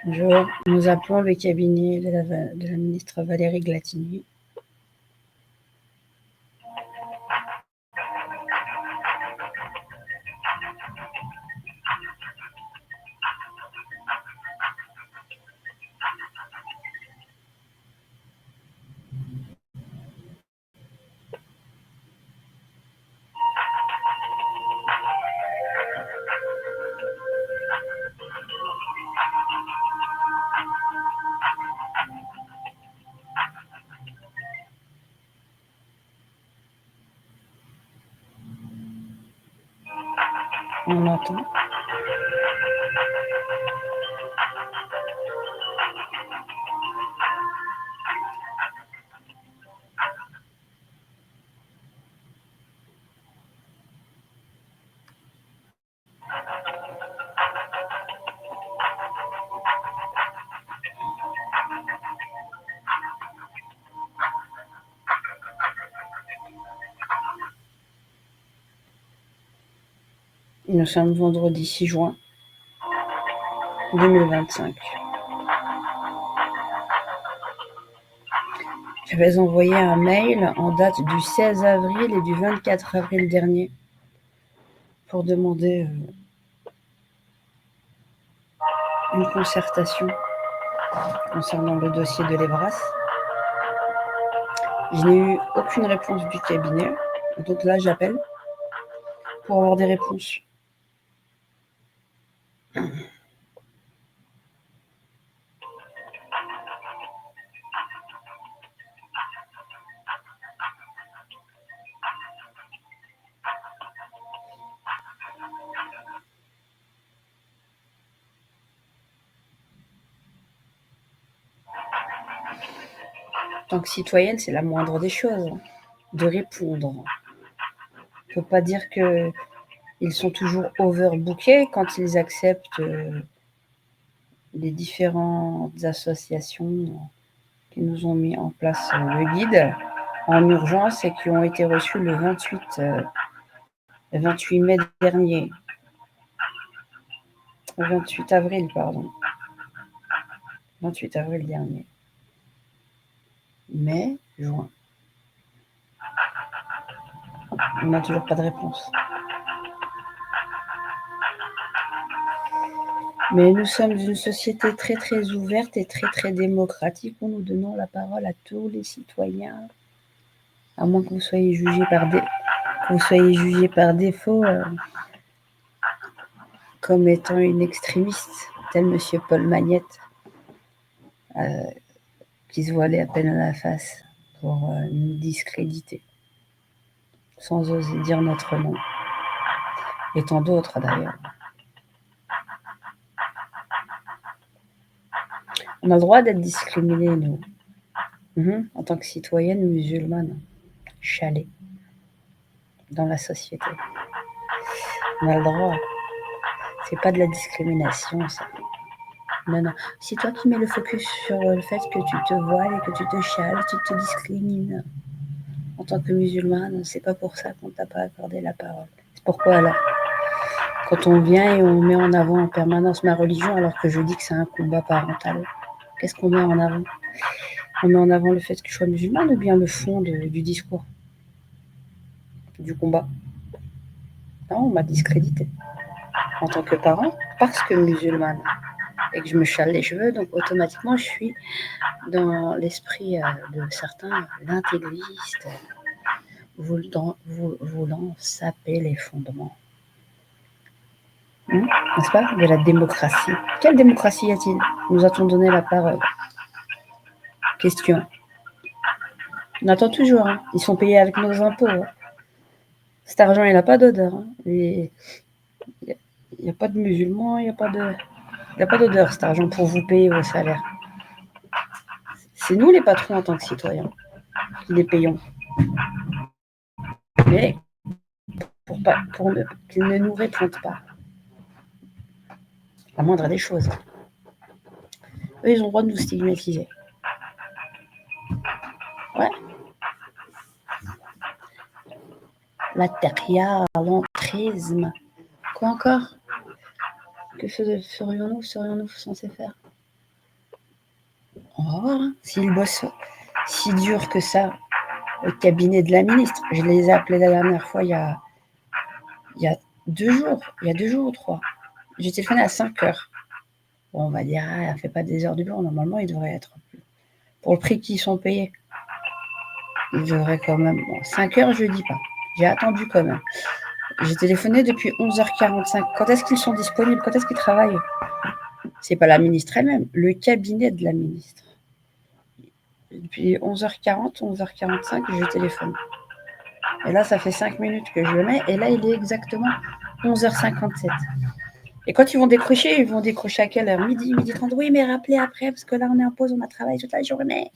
Bonjour, nous appelons le cabinet de la ministre Valérie Glatini. On entend. Nous sommes vendredi 6 juin 2025. J'avais envoyé un mail en date du 16 avril et du 24 avril dernier pour demander une concertation concernant le dossier de l'Ebras. Je n'ai eu aucune réponse du cabinet, donc là j'appelle pour avoir des réponses. En tant que citoyenne, c'est la moindre des choses, de répondre. On ne peut pas dire qu'ils sont toujours overbookés quand ils acceptent les différentes associations qui nous ont mis en place le guide en urgence et qui ont été reçus le 28 mai dernier. 28 avril, pardon. 28 avril dernier. Mai, juin. On n'a toujours pas de réponse. Mais nous sommes une société très très ouverte et très très démocratique où nous donnons la parole à tous les citoyens, à moins que vous soyez jugés par défaut comme étant une extrémiste, tel Monsieur Paul Magnette, qui se voilait à peine à la face pour nous discréditer, sans oser dire notre nom, et tant d'autres d'ailleurs. On a le droit d'être discriminés, nous, en tant que citoyenne musulmane, chalée, dans la société. On a le droit. C'est pas de la discrimination, ça. Non. C'est toi qui mets le focus sur le fait que tu te voiles et que tu te chales, tu te discrimines. En tant que musulmane, c'est pas pour ça qu'on t'a pas accordé la parole. C'est pourquoi alors, quand on vient et on met en avant en permanence ma religion, alors que je dis que c'est un combat parental, qu'est-ce qu'on met en avant? On met en avant le fait que je sois musulmane ou bien le fond du discours, du combat? Non, on m'a discrédité en tant que parent parce que musulmane et que je me chale les cheveux, donc automatiquement je suis dans l'esprit de certains, l'intégristes, voulant saper les fondements. N'est-ce pas? De la démocratie. Quelle démocratie y a-t-il? Nous a-t-on donné la parole? Question. On attend toujours. Ils sont payés avec nos impôts. Cet argent, il n'a pas d'odeur. Il n'y a pas de musulmans, il n'y a pas d'odeur, cet argent, pour vous payer vos salaires. C'est nous les patrons en tant que citoyens qui les payons. Mais qu'ils ne nous répondent pas. La moindre des choses. Eux, ils ont le droit de nous stigmatiser. Ouais. La taria, l'entrisme. Quoi encore? Que serions-nous censés faire? On va voir, hein, s'ils bossent si dur que ça au cabinet de la ministre. Je les ai appelés la dernière fois il y a 2 jours. Il y a 2 jours ou 3. J'ai téléphoné à 5h. Bon, on va dire, elle ne fait pas des heures du bureau. Normalement, ils devraient être. Pour le prix qu'ils sont payés, ils devraient quand même. Bon, 5h, je ne dis pas. J'ai attendu quand même. J'ai téléphoné depuis 11h45. Quand est-ce qu'ils sont disponibles? Quand est-ce qu'ils travaillent? C'est pas la ministre elle-même, le cabinet de la ministre. Depuis 11h40, 11h45, je téléphone. Et là, ça fait 5 minutes que je le mets. Et là, il est exactement 11h57. Et quand ils vont décrocher à quelle heure? Midi 30. Oui, mais rappelez après, parce que là, on est en pause, on a travaillé toute la journée.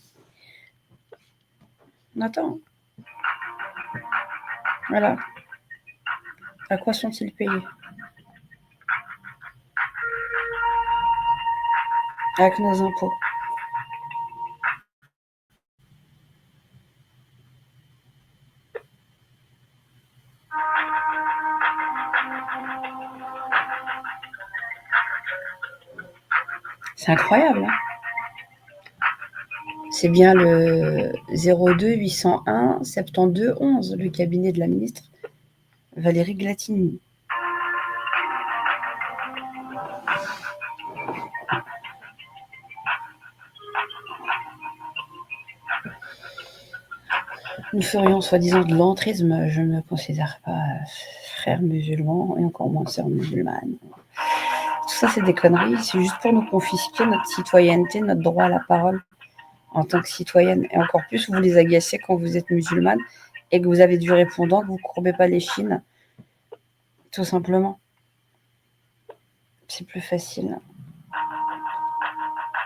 On attend. Voilà. À quoi sont-ils payés? Avec nos impôts. C'est incroyable, hein? C'est bien le 02 801 72 11, le cabinet de la ministre Valérie Glatini. Nous ferions soi-disant de l'entrisme. Je ne me considère pas frère musulman et encore moins sœur musulmane. Tout ça, c'est des conneries. C'est juste pour nous confisquer notre citoyenneté, notre droit à la parole en tant que citoyenne. Et encore plus, vous les agacez quand vous êtes musulmane et que vous avez du répondant, que vous ne courbez pas les chines. Tout simplement. C'est plus facile.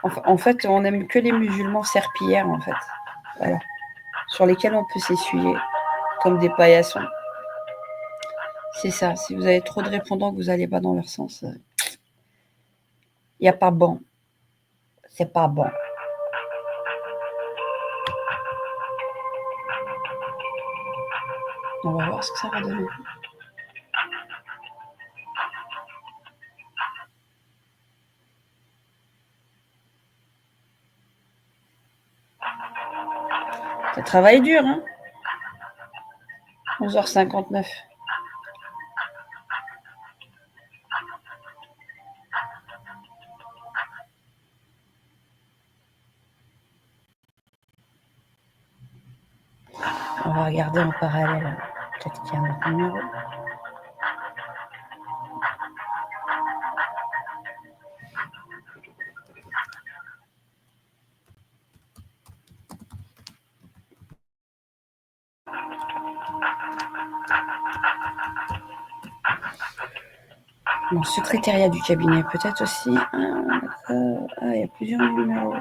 En fait, on n'aime que les musulmans serpillères, en fait. Voilà. Sur lesquels on peut s'essuyer comme des paillassons. C'est ça. Si vous avez trop de répondants que vous n'allez pas dans leur sens, il n'y a pas bon. C'est pas bon. On va voir ce que ça va donner. Ça travaille dur, hein? 11h59. On va regarder en parallèle. Peut-être qu'il y a un autre numéro. Mon secrétariat du cabinet, peut-être aussi. Ah, d'accord. Ah, il y a plusieurs numéros.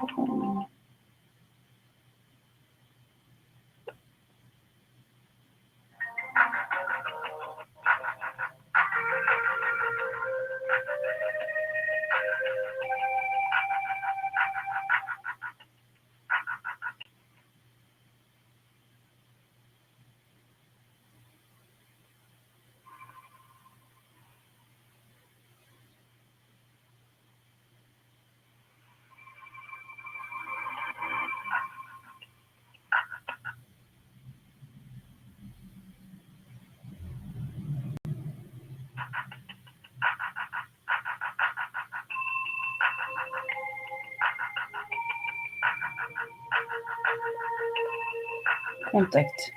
Contact.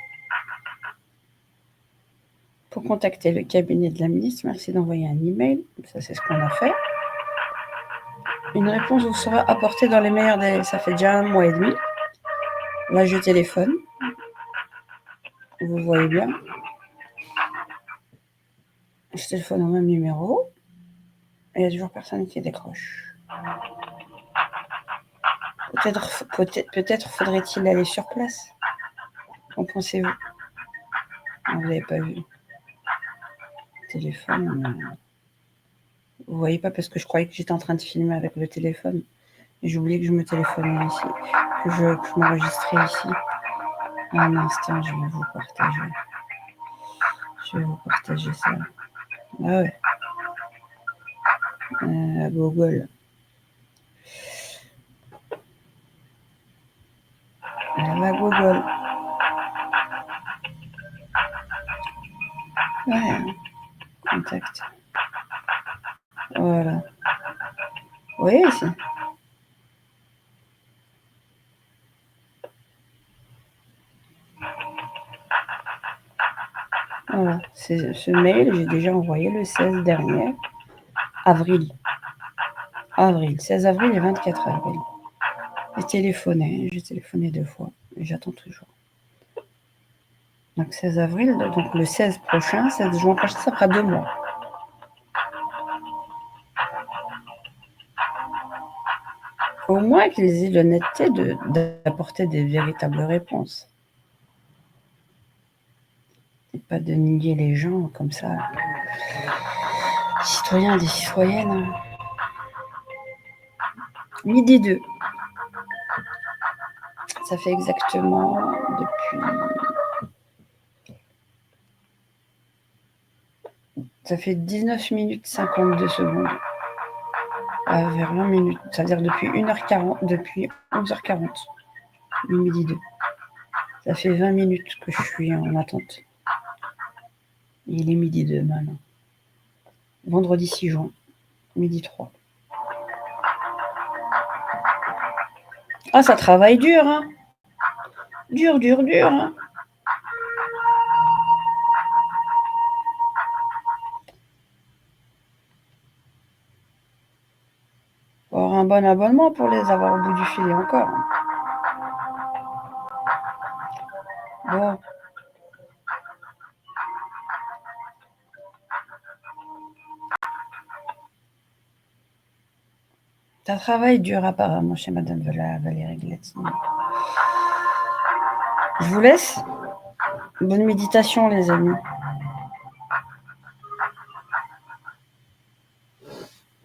Pour contacter le cabinet de la ministre, merci d'envoyer un email. Ça, c'est ce qu'on a fait. Une réponse vous sera apportée dans les meilleurs délais. Ça fait déjà 1 mois et demi. Là, je téléphone. Vous voyez bien. Je téléphone au même numéro. Et il n'y a toujours personne qui décroche. Peut-être faudrait-il aller sur place. Qu'en pensez-vous? Vous n'avez pas vu. Téléphone. Vous voyez pas parce que je croyais que j'étais en train de filmer avec le téléphone. Et j'ai oublié que je me téléphonais ici. Que je m'enregistrais ici. Un instant, je vais vous partager. Je vais vous partager ça. Ah ouais. Google. Elle va Google. Ouais, contact. Voilà. Oui, c'est... Voilà. Ce mail, j'ai déjà envoyé le 16 dernier. Avril. 16 avril et 24 avril. J'ai téléphoné 2 fois. Et j'attends toujours. Donc 16 avril, donc le 16 prochain, 16 juin prochain, ça fera 2 mois. Au moins qu'ils aient l'honnêteté d'apporter des véritables réponses. Et pas de nier les gens comme ça. Des citoyens, des citoyennes. Midi 2. Ça fait exactement depuis... Ça fait 19 minutes 52 secondes. Vers 20 minutes. Ça veut dire depuis 1h40, depuis 11h40. Midi 2. Ça fait 20 minutes que je suis en attente. Il est midi 2 maintenant. Vendredi 6 juin. Midi 3. Ah, ça travaille dur, hein. Dur, hein. Faut avoir un bon abonnement pour les avoir au bout du fil encore. Bon. Ça travaille dur apparemment chez Madame Valérie Glatine. Je vous laisse. Bonne méditation les amis.